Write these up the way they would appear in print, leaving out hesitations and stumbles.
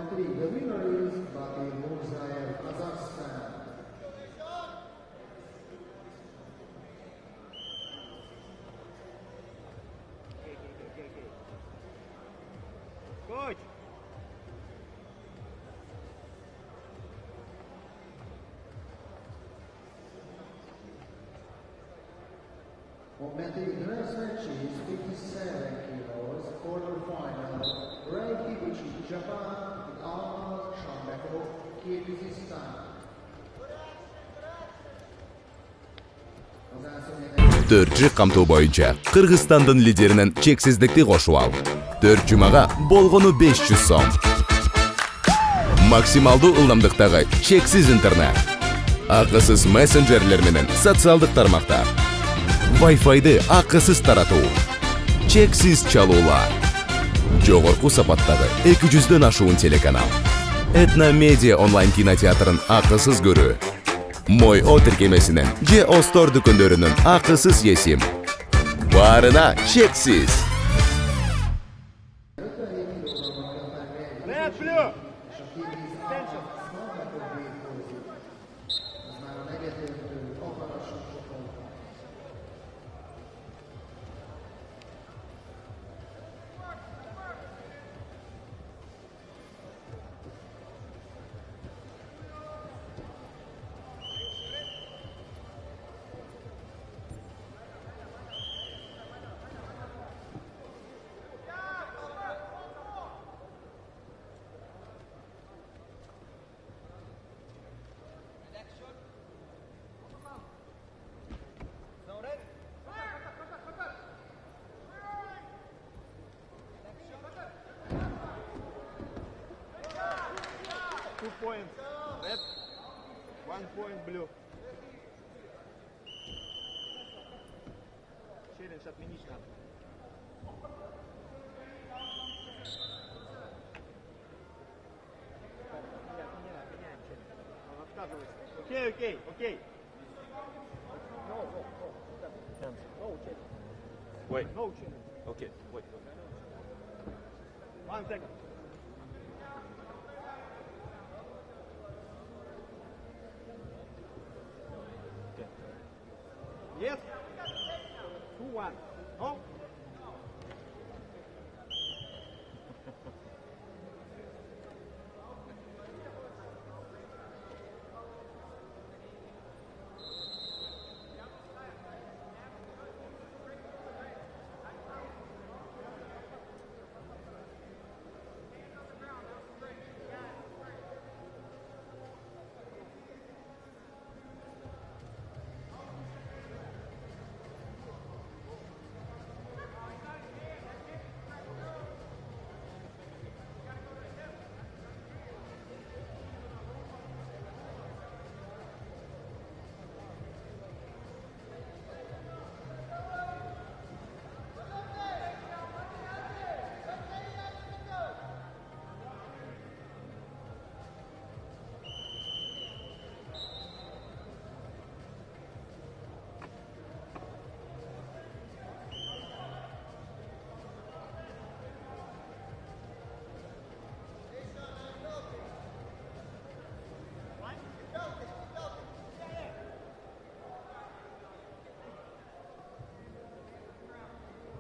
Commentary, the winner is Batir Murzaev, Kazakhstan. Coach! Commentary, the next match is 57 kilos, quarterfinal. Ray Kikuchi, Japan, and Almaz Shambekov, Kyrgyzstan. Төртчі қамту бойынша Қырғызстандың лидерінің чексіздікті қошып ал. 4 жұмаға болғыны 500 сом. Максималды ылдамдықтағы чексіз интернет. Ақысыз мессенджерлер менен социалдық тармақтар. Wi-Fi'ды ақысыз тарату. Чексіз чалуулар. Жоғарғы сапаттағы 200-ден ашуын телеканал. Этно Медиа онлайн кинотеатрын ақысыз көрі. Мой О тіркемесінің же Остор дүкендерінің ақысыз есім. Барына чексіз. Red blue! Two points red, 1 point blue. Челлендж отменить надо. Отменяем челлендж. Он отказывается. Окей. No challenge. Wait. No challenge. Okay. Wait. 1 second. Yes. 2-1. No.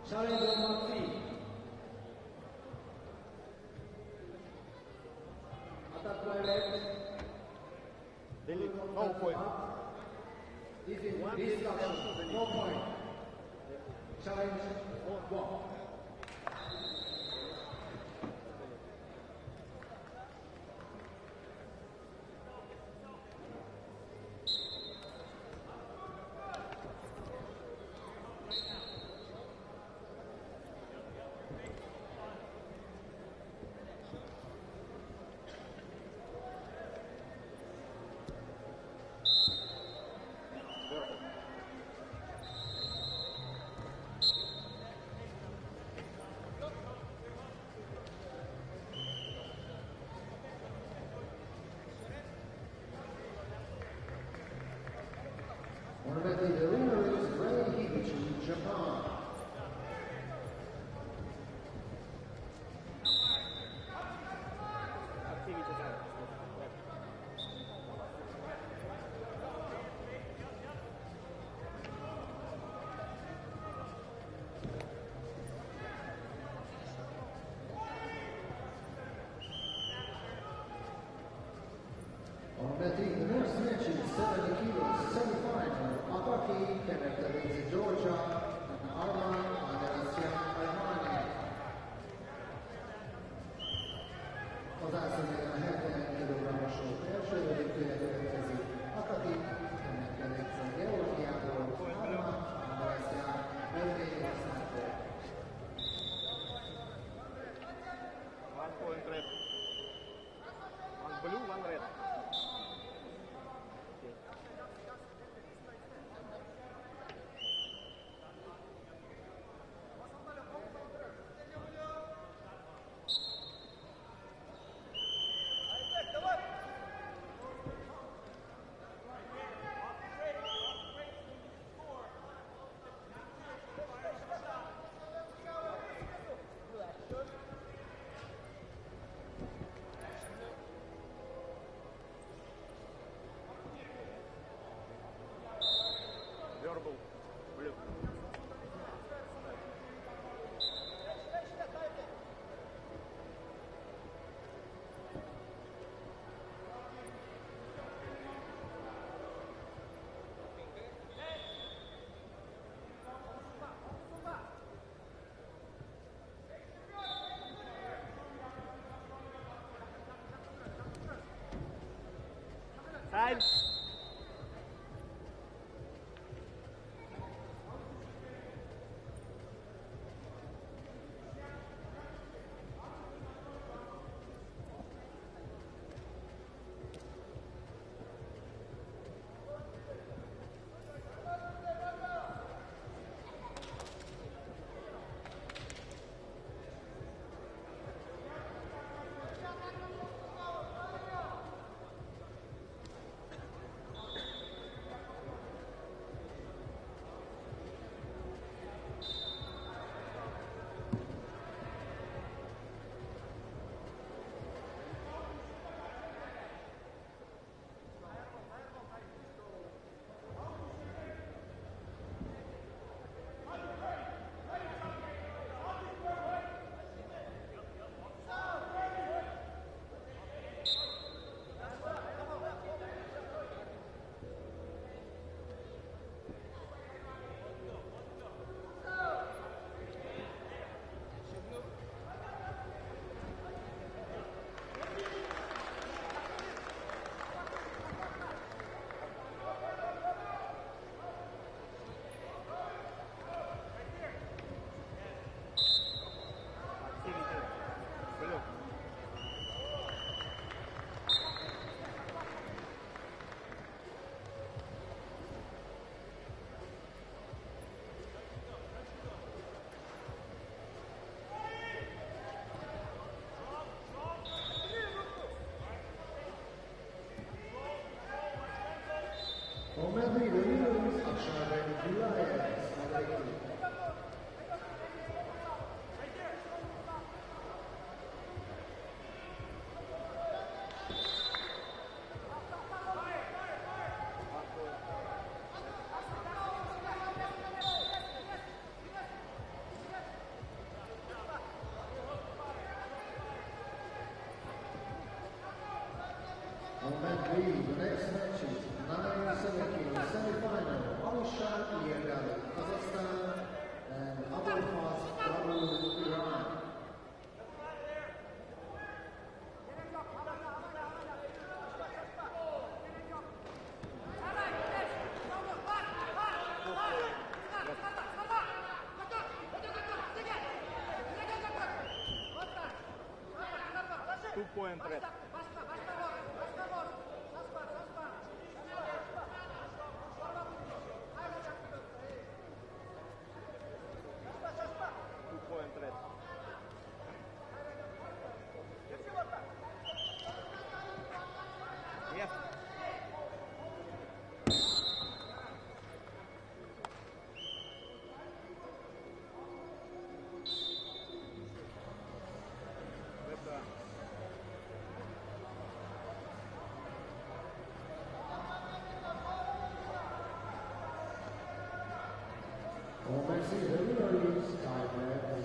Challenger Monty. Attack by left. Delete. No point. This is instruction. No point. Challenge 1. Momentin, the next match is 70 kilos, semi-final. Akaki kemerteliği Georgia, Arman, Federasyon Armani. Kazansın bir 70 kilogramos első döntője következik. Akaki kemerteliği Georgiából, Arman, Federasyon Örményországból. 1 point red. One blue, one red. Verbal, blue. Time. Blue. Momentin, the winners are Gulaev, Sadaki. 3, the next match is 970 kilo semi-final. Alishan Iyagari, Kazakhstan, and Abulfaz Raul, Iran. Two-point red. Two-point red. Yes. Oh, merci, the winner is tiebreak.